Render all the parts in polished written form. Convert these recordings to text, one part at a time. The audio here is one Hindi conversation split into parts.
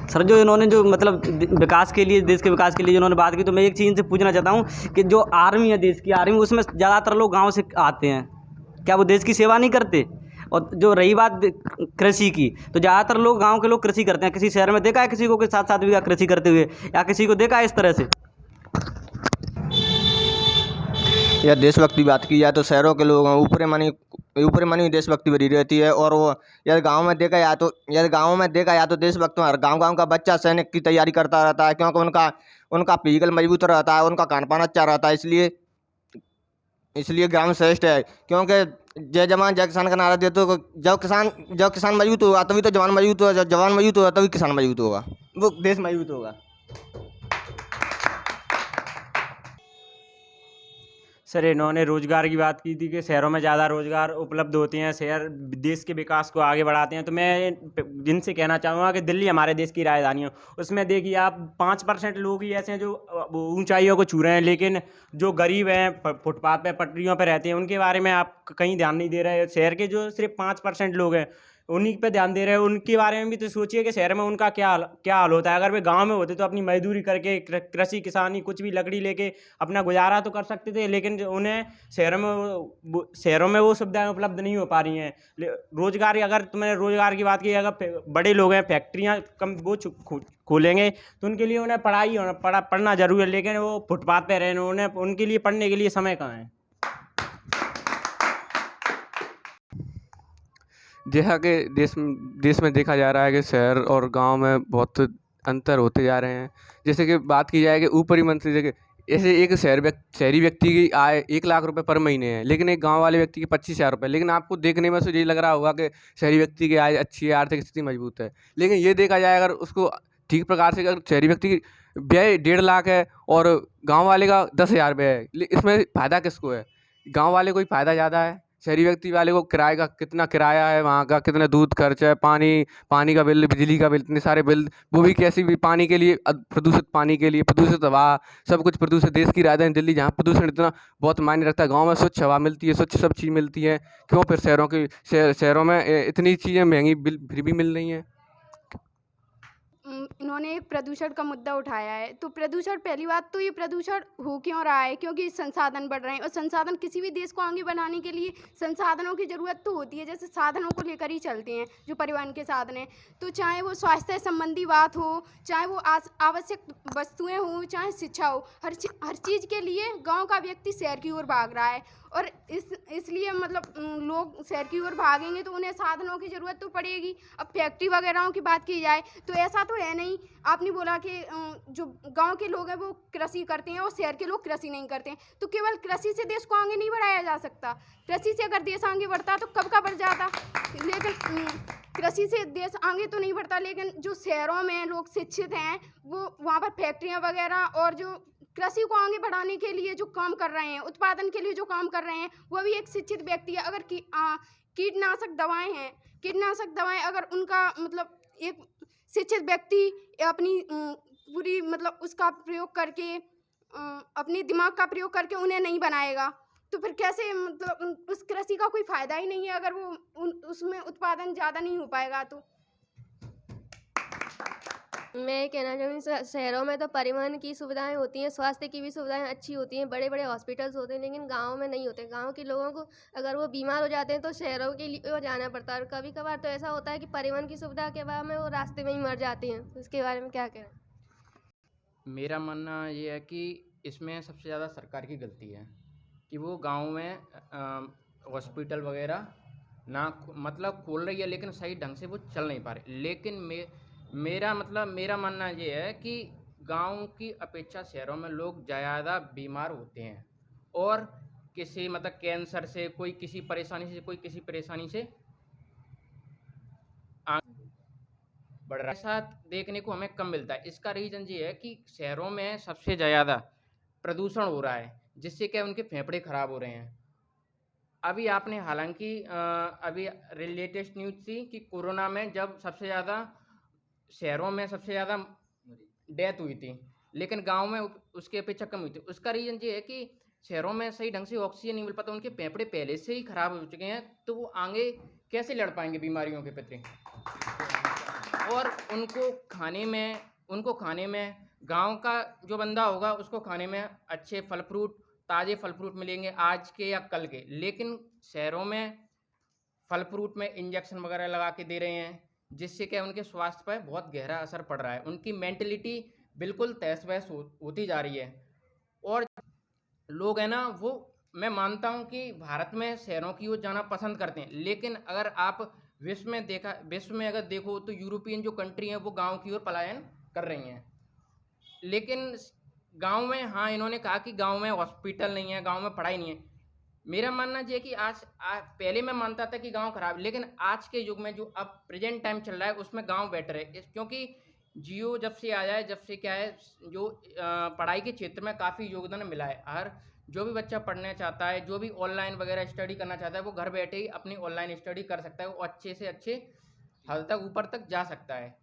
सर जो इन्होंने जो मतलब विकास के लिए, देश के विकास के लिए जो इन्होंने बात की, तो मैं एक चीज़ से पूछना चाहता हूँ कि जो आर्मी है, देश की आर्मी, उसमें ज़्यादातर लोग गाँव से आते हैं, क्या वो देश की सेवा नहीं करते? और जो रही बात कृषि की, तो ज़्यादातर लोग, गाँव के लोग कृषि करते हैं। किसी शहर में देखा है किसी को कि 7-7 बीघा कृषि करते हुए, या किसी को देखा है इस तरह से? या देशभक्ति की बात की जाए तो शहरों के लोग ऊपरी मनी देशभक्ति भरी रहती है। और वो यदि गाँव में देखा जाए तो देशभक्त हर गाँव का बच्चा सैनिक की तैयारी करता रहता है, क्योंकि उनका फिजिकल मजबूत रहता है, उनका खान पान अच्छा रहता है। इसलिए ग्राम श्रेष्ठ है, क्योंकि जय जवान जय किसान का नारा देते हो। जब किसान मजबूत होगा तभी तो जवान मजबूत होगा, जब जवान मजबूत होगा तभी किसान मजबूत होगा, वो देश मजबूत होगा। सर इन्होंने रोज़गार की बात की थी कि शहरों में ज़्यादा रोज़गार उपलब्ध होते हैं, शहर देश के विकास को आगे बढ़ाते हैं। तो मैं जिनसे कहना चाहूँगा कि दिल्ली हमारे देश की राजधानी है, उसमें देखिए आप 5% लोग ही ऐसे हैं जो वो ऊंचाइयों को छू रहे हैं, लेकिन जो गरीब हैं, फुटपाथ पे पटरियों पे रहते हैं, उनके बारे में आप कहीं ध्यान नहीं दे रहे हैं। शहर के जो सिर्फ 5% लोग हैं उन्हीं पे ध्यान दे रहे हैं। उनके बारे में भी तो सोचिए कि शहर में उनका क्या हाल होता है। अगर वे गांव में होते तो अपनी मजदूरी करके कृषि किसानी कुछ भी लकड़ी लेके अपना गुजारा तो कर सकते थे, लेकिन उन्हें शहरों में वो सुविधाएं उपलब्ध नहीं हो पा रही हैं। रोजगार, अगर तुमने रोजगार की बात की, अगर बड़े लोग हैं फैक्ट्रियाँ कम वो खोलेंगे तो उनके लिए उन्हें पढ़ना जरूरी है, लेकिन वो फुटपाथ पे रहे, उन्हें उनके लिए पढ़ने के लिए समय कहाँ है। जैसा कि देश में देखा जा रहा है कि शहर और गांव में बहुत अंतर होते जा रहे हैं। जैसे कि बात की जाए कि ऊपरी मंत्री जगह, ऐसे एक शहरी व्यक्ति की आय 1 लाख रुपए पर महीने है, लेकिन एक गांव वाले व्यक्ति की 25,000 रुपये। लेकिन आपको देखने में तो यही लग रहा होगा कि शहरी व्यक्ति की आय अच्छी है, आर्थिक स्थिति मजबूत है। लेकिन ये देखा जाए अगर उसको ठीक प्रकार से, अगर शहरी व्यक्ति की व्यय 1.5 लाख है और गाँव वाले का 10,000 रुपये है, इसमें फ़ायदा किसको है? गाँव वाले को ही फ़ायदा ज़्यादा है। शहरी व्यक्ति वाले को किराए का कितना किराया है, वहाँ का कितना दूध खर्च है, पानी का बिल, बिजली का बिल, इतने सारे बिल, वो भी कैसी भी पानी के लिए, प्रदूषित पानी के लिए, प्रदूषित हवा, सब कुछ प्रदूषित। देश की राजधानी दिल्ली, जहाँ प्रदूषण इतना बहुत मायने रखता है। गाँव में स्वच्छ हवा मिलती है, स्वच्छ सब चीज़ मिलती है, क्यों फिर शहरों में इतनी चीज़ें महंगी फिर भी मिल रही हैं? इन्होंने एक प्रदूषण का मुद्दा उठाया है। तो प्रदूषण, पहली बात तो ये प्रदूषण हो क्यों रहा है? क्योंकि संसाधन बढ़ रहे हैं, और संसाधन, किसी भी देश को आगे बढ़ाने के लिए संसाधनों की ज़रूरत तो होती है। जैसे साधनों को लेकर ही चलते हैं जो परिवहन के साधन हैं, तो चाहे वो स्वास्थ्य संबंधी बात हो, चाहे वो आवश्यक वस्तुएं हों, चाहे शिक्षा हो, हर चीज़ के लिए गाँव का व्यक्ति शहर की ओर भाग रहा है। और इसलिए मतलब लोग शहर की ओर भागेंगे तो उन्हें साधनों की ज़रूरत तो पड़ेगी। अब फैक्ट्री वगैरह की बात की जाए तो ऐसा तो है नहीं। आपने बोला कि जो गांव के लोग हैं वो कृषि करते हैं और शहर के लोग कृषि नहीं करते हैं, तो केवल कृषि से देश को आगे नहीं बढ़ाया जा सकता। कृषि से अगर देश आगे बढ़ता तो कब का बढ़ जाता, लेकिन कृषि से देश आगे तो नहीं बढ़ता। लेकिन जो शहरों में लोग शिक्षित हैं, वो वहाँ पर फैक्ट्रियाँ वगैरह और जो कृषि को आगे बढ़ाने के लिए जो काम कर रहे हैं, उत्पादन के लिए जो काम कर रहे हैं, वो भी एक शिक्षित व्यक्ति है। अगर कीटनाशक दवाएं हैं, कीटनाशक दवाएं अगर उनका मतलब एक शिक्षित व्यक्ति अपनी पूरी मतलब उसका प्रयोग करके, अपने दिमाग का प्रयोग करके उन्हें नहीं बनाएगा, तो फिर कैसे, मतलब उस कृषि का कोई फ़ायदा ही नहीं है अगर वो उसमें उत्पादन ज़्यादा नहीं हो पाएगा। तो मैं ये कहना चाहूँगी, शहरों में तो परिवहन की सुविधाएं होती हैं, स्वास्थ्य की भी सुविधाएं अच्छी होती हैं, बड़े बड़े हॉस्पिटल्स होते हैं, लेकिन गांव में नहीं होते। गांव के लोगों को अगर वो बीमार हो जाते हैं तो शहरों के लिए वो जाना पड़ता है, और कभी कभार तो ऐसा होता है कि परिवहन की सुविधा के अभाव में वो रास्ते में ही मर जाते हैं। तो इसके बारे में क्या कहें? मेरा मानना ये है कि इसमें सबसे ज़्यादा सरकार की गलती है कि वो गांव में हॉस्पिटल वगैरह ना मतलब खोल रही है, लेकिन सही ढंग से वो चल नहीं पा रहे। लेकिन मेरा मानना ये है कि गांव की अपेक्षा शहरों में लोग ज़्यादा बीमार होते हैं, और किसी मतलब कैंसर से, कोई किसी परेशानी से बढ़ रहा है। ऐसा देखने को हमें कम मिलता है। इसका रीज़न ये है कि शहरों में सबसे ज़्यादा प्रदूषण हो रहा है, जिससे क्या उनके फेफड़े खराब हो रहे हैं। अभी आपने हालांकि अभी लेटेस्ट न्यूज़ थी कि कोरोना में जब सबसे ज़्यादा शहरों में सबसे ज़्यादा डेथ हुई थी, लेकिन गांव में उसकी अपेक्षा कम हुई थी। उसका रीज़न ये है कि शहरों में सही ढंग से ऑक्सीजन नहीं मिल पाता, उनके फेफड़े पहले से ही खराब हो चुके हैं, तो वो आगे कैसे लड़ पाएंगे बीमारियों के प्रति। और उनको खाने में गांव का जो बंदा होगा उसको खाने में अच्छे फल फ्रूट, ताज़े फल फ्रूट मिलेंगे आज के या कल के। लेकिन शहरों में फल फ्रूट में इंजेक्शन वगैरह लगा के दे रहे हैं, जिससे क्या उनके स्वास्थ्य पर बहुत गहरा असर पड़ रहा है। उनकी मेंटलिटी बिल्कुल तहस-बहस होती जा रही है। और लोग हैं ना, वो मैं मानता हूँ कि भारत में शहरों की ओर जाना पसंद करते हैं, लेकिन अगर आप विश्व में अगर देखो तो यूरोपियन जो कंट्री हैं वो गांव की ओर पलायन कर रही हैं। लेकिन गांव में, हाँ, इन्होंने कहा कि गांव में हॉस्पिटल नहीं है, गांव में पढ़ाई नहीं है। मेरा मानना ये है कि पहले मैं मानता था कि गांव खराब है, लेकिन आज के युग में जो अब प्रेजेंट टाइम चल रहा है उसमें गांव बेटर है। क्योंकि जियो जब से आया है, जब से क्या है, जो पढ़ाई के क्षेत्र में काफ़ी योगदान मिला है। हर जो भी बच्चा पढ़ना चाहता है, जो भी ऑनलाइन वगैरह स्टडी करना चाहता है, वो घर बैठे ही अपनी ऑनलाइन स्टडी कर सकता है। वो अच्छे से अच्छे हद तक ऊपर तक जा सकता है।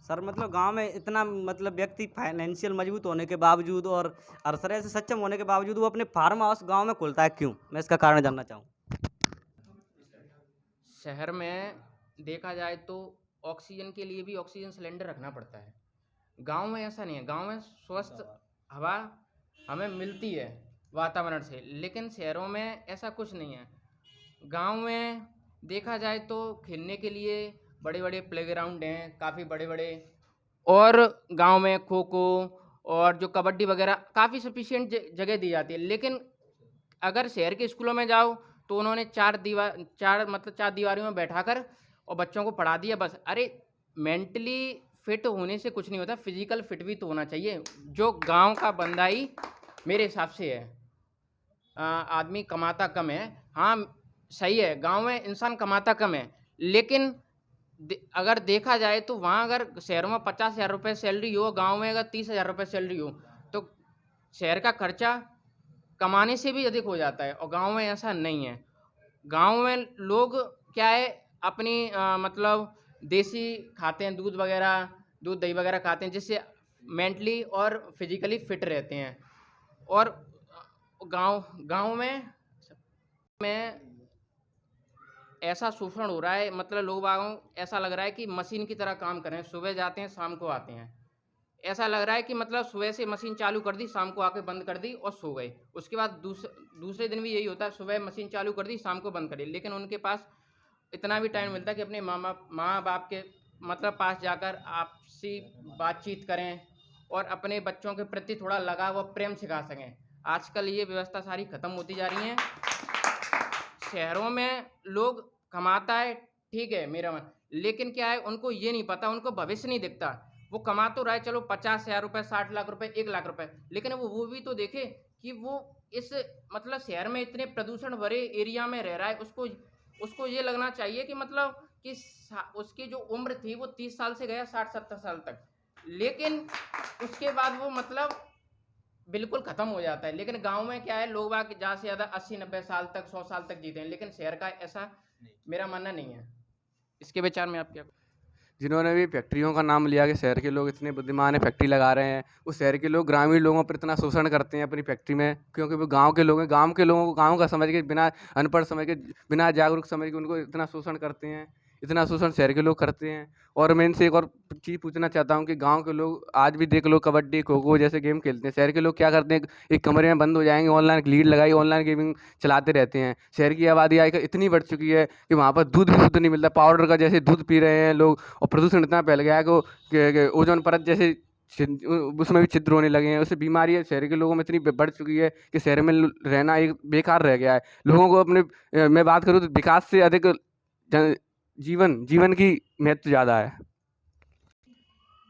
सर मतलब गांव में इतना मतलब व्यक्ति फाइनेंशियल मजबूत होने के बावजूद और हर तरह से सक्षम होने के बावजूद वो अपने फार्म हाउस गांव में खोलता है, क्यों? मैं इसका कारण जानना चाहूँ। शहर में देखा जाए तो ऑक्सीजन के लिए भी ऑक्सीजन सिलेंडर रखना पड़ता है। गांव में ऐसा नहीं है। गांव में स्वस्थ हवा हमें मिलती है वातावरण से, लेकिन शहरों में ऐसा कुछ नहीं है। गांव में देखा जाए तो खेलने के लिए बड़े बड़े प्लेग्राउंड हैं, काफ़ी बड़े बड़े, और गांव में खो खो और जो कबड्डी वगैरह काफ़ी सफिशिएंट जगह दी जाती है। लेकिन अगर शहर के स्कूलों में जाओ तो उन्होंने चार दीवारों में बैठाकर और बच्चों को पढ़ा दिया बस। अरे मेंटली फिट होने से कुछ नहीं होता, फिजिकल फिट भी तो होना चाहिए, जो गांव का बंदा ही मेरे हिसाब से है। आदमी कमाता कम है, हाँ सही है, गांव में इंसान कमाता कम है, लेकिन अगर देखा जाए तो वहाँ अगर शहरों में 50,000 रुपये सैलरी हो, गांव में अगर 30,000 रुपये सैलरी हो, तो शहर का खर्चा कमाने से भी अधिक हो जाता है, और गांव में ऐसा नहीं है। गांव में लोग क्या है, अपनी मतलब देसी खाते हैं, दूध दही वगैरह खाते हैं, जिससे मेंटली और फिजिकली फिट रहते हैं। और गांव में ऐसा शोषण हो रहा है, मतलब लोग बागों ऐसा लग रहा है कि मशीन की तरह काम कर रहे हैं। सुबह जाते हैं, शाम को आते हैं। ऐसा लग रहा है कि मतलब सुबह से मशीन चालू कर दी, शाम को आके बंद कर दी और सो गए। उसके बाद दूसरे दिन भी यही होता है, सुबह मशीन चालू कर दी, शाम को बंद कर दी। लेकिन उनके पास इतना भी टाइम मिलता है कि अपने माँ बाप के मतलब पास जाकर आपसी बातचीत करें और अपने बच्चों के प्रति थोड़ा लगाव और प्रेम सिखा सकें। आजकल ये व्यवस्था सारी ख़त्म होती जा रही है। शहरों में लोग कमाता है, ठीक है मेरा मन, लेकिन क्या है, उनको ये नहीं पता, उनको भविष्य नहीं दिखता। वो कमा तो रहा है, चलो 50,000 रुपये, 60 लाख रुपए, 1 लाख रुपए, लेकिन वो भी तो देखे कि वो इस मतलब शहर में इतने प्रदूषण भरे एरिया में रह रहा है। उसको ये लगना चाहिए कि मतलब कि उसकी जो उम्र थी वो 30 साल से गया 60-70 साल तक, लेकिन उसके बाद वो मतलब बिल्कुल ख़त्म हो जाता है। लेकिन गांव में क्या है, लोग बाग ज़्यादा से ज़्यादा 80-90 साल तक, 100 साल तक जीते हैं, लेकिन शहर का ऐसा मेरा मानना नहीं है। इसके विचार में आप क्या? जिन्होंने भी फैक्ट्रियों का नाम लिया कि शहर के लोग इतने बुद्धिमान है, फैक्ट्री लगा रहे हैं, उस शहर के लोग ग्रामीण लोगों पर इतना शोषण करते हैं अपनी फैक्ट्री में, क्योंकि वो गांव के लोग हैं। गांव के लोगों को गांव का समझ के, बिना अनपढ़ समझ के, बिना जागरूक समझ के उनको इतना शोषण करते हैं। इतना शोषण शहर के लोग करते हैं। और मैं इनसे एक और चीज़ पूछना चाहता हूँ कि गांव के लोग आज भी देख लो कबड्डी, खो खो जैसे गेम खेलते हैं। शहर के लोग क्या करते हैं, एक कमरे में बंद हो जाएंगे, ऑनलाइन लीड लगाई, ऑनलाइन गेमिंग चलाते रहते हैं। शहर की आबादी आजकल इतनी बढ़ चुकी है कि वहाँ पर दूध भी शुद्ध नहीं मिलता, पाउडर का जैसे दूध पी रहे हैं लोग। और प्रदूषण इतना फैल गया है कि ओजोन परत जैसे उसमें भी छिद्र होने लगे हैं। उससे बीमारियाँ शहर के लोगों में इतनी बढ़ चुकी है कि शहर में रहना एक बेकार रह गया है। लोगों को अपने मैं बात करूँ तो विकास से अधिक जीवन की महत्व ज़्यादा है।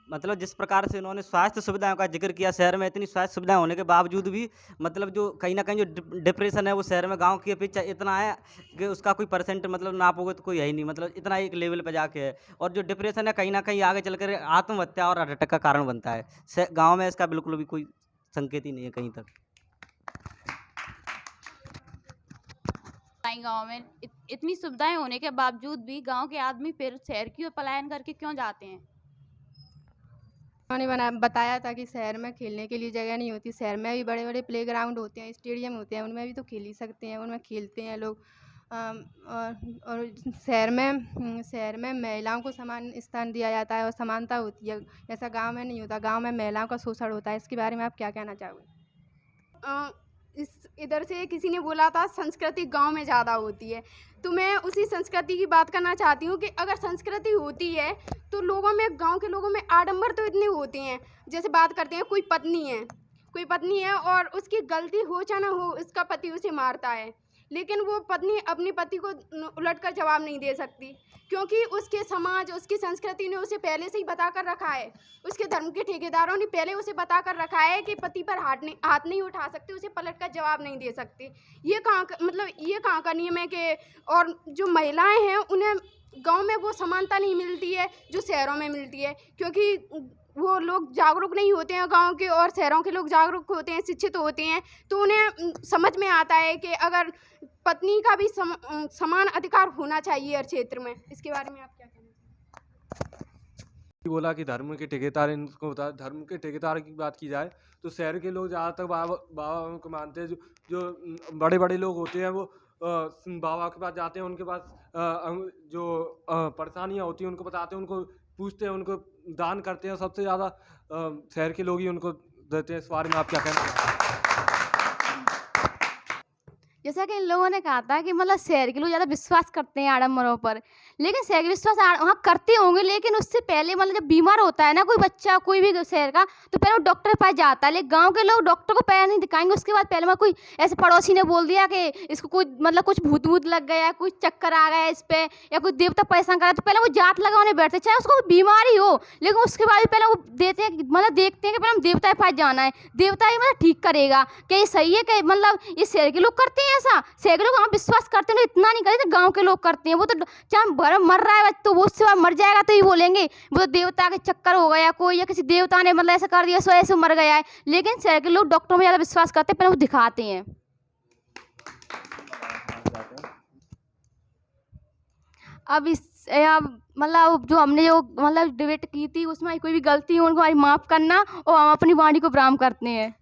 मतलब जिस प्रकार से उन्होंने स्वास्थ्य सुविधाओं का जिक्र किया, शहर में इतनी स्वास्थ्य सुविधाएं होने के बावजूद भी मतलब जो कहीं ना कहीं जो डिप्रेशन है वो शहर में गांव की अपेक्षा इतना है कि उसका कोई परसेंट मतलब नापोगे तो कोई है ही नहीं, मतलब इतना एक लेवल पे जाके है। और जो डिप्रेशन है कहीं ना कहीं आगे चलकर आत्महत्या और हार्ट अटैक का कारण बनता है। गाँव में इसका बिल्कुल भी कोई संकेत ही नहीं है कहीं तक। गांव में इतनी सुविधाएं होने के बावजूद भी गांव के आदमी फिर शहर की ओर पलायन करके क्यों जाते हैं? उन्होंने बताया था कि शहर में खेलने के लिए जगह नहीं होती। शहर में भी बड़े बड़े प्लेग्राउंड होते हैं, स्टेडियम होते हैं, उनमें भी तो खेल ही सकते हैं, उनमें खेलते हैं लोग। और शहर में महिलाओं को समान स्थान दिया जाता है और समानता होती है, ऐसा गांव में नहीं होता। गांव में महिलाओं का शोषण होता है। इसके बारे में आप क्या कहना चाहोगे? इधर से किसी ने बोला था संस्कृति गांव में ज़्यादा होती है, तो मैं उसी संस्कृति की बात करना चाहती हूँ कि अगर संस्कृति होती है तो लोगों में, गांव के लोगों में आडंबर तो इतने होते हैं। जैसे बात करते हैं, कोई पत्नी है और उसकी गलती हो चाहे ना हो, उसका पति उसे मारता है, लेकिन वो पत्नी अपने पति को उलटकर जवाब नहीं दे सकती, क्योंकि उसके समाज, उसकी संस्कृति ने उसे पहले से ही बता कर रखा है, उसके धर्म के ठेकेदारों ने पहले उसे बता कर रखा है कि पति पर हाथ नहीं उठा सकते, उसे पलट कर जवाब नहीं दे सकते। ये कहाँ का नियम है कि, और जो महिलाएं हैं उन्हें गांव में वो समानता नहीं मिलती है जो शहरों में मिलती है, क्योंकि वो लोग जागरूक नहीं होते हैं गांव के, और शहरों के लोग जागरूक होते हैं, शिक्षित होते हैं, तो उन्हें समझ में आता है कि अगर पत्नी का भी समान अधिकार होना चाहिए हर क्षेत्र में। इसके बारे में आप क्या कहना चाहेंगे? बोला कि धर्म के ठेकेदार, इनको बता, धर्म के ठेकेदार की बात की जाए तो शहर के लोग ज़्यादातर बाबा को मानते हैं। जो बड़े बड़े लोग होते हैं वो बाबा के पास जाते हैं, उनके पास जो परेशानियाँ होती हैं उनको बताते हैं, उनको पूछते हैं, उनको दान करते हैं। सबसे ज़्यादा शहर के लोग ही उनको देते हैं। इस बारे में आप क्या कहना चाहते हैं? जैसा कि इन लोगों ने कहा था कि मतलब शहर के लोग ज़्यादा विश्वास करते हैं आडंबरों पर, लेकिन शहर के विश्वास वहाँ करते होंगे, लेकिन उससे पहले मतलब जब बीमार होता है ना कोई बच्चा, कोई भी शहर का, तो पहले वो डॉक्टर के पास जाता है। लेकिन गांव के लोग डॉक्टर को पैर नहीं दिखाएंगे, उसके बाद पहले कोई ऐसे पड़ोसी ने बोल दिया कि इसको कोई मतलब कुछ भूत वूत लग गया, कुछ चक्कर आ गया इस पर, या कोई देवता परेशान करा, तो पहले वो जात लगाने बैठते, चाहे उसको बीमारी हो, लेकिन उसके बाद भी पहले वो देते हैं, मतलब देखते हैं कि पहले हम देवता के पास जाना है, देवता ही मतलब ठीक करेगा। क्या ये सही है कि मतलब ये शहर के लोग करते हैं ऐसा? शहर के लोग वहाँ विश्वास करते हैं, इतना नहीं करते, गांव के लोग करते हैं। वो तो चाहे भरम मर रहा है तो वो उससे बाद मर जाएगा तो ये बोलेंगे वो तो देवता के चक्कर हो गया कोई, या किसी देवता ने मतलब ऐसा कर दिया सो ऐसे मर गया है। लेकिन शहर के लोग डॉक्टरों में ज़्यादा विश्वास करते हैं, पहले वो दिखाते हैं। अब मतलब जो हमने जो मतलब डिबेट की थी उसमें कोई भी गलती हो उनको हमारी माफ़ करना, और हम अपनी वाणी को विराम करते हैं।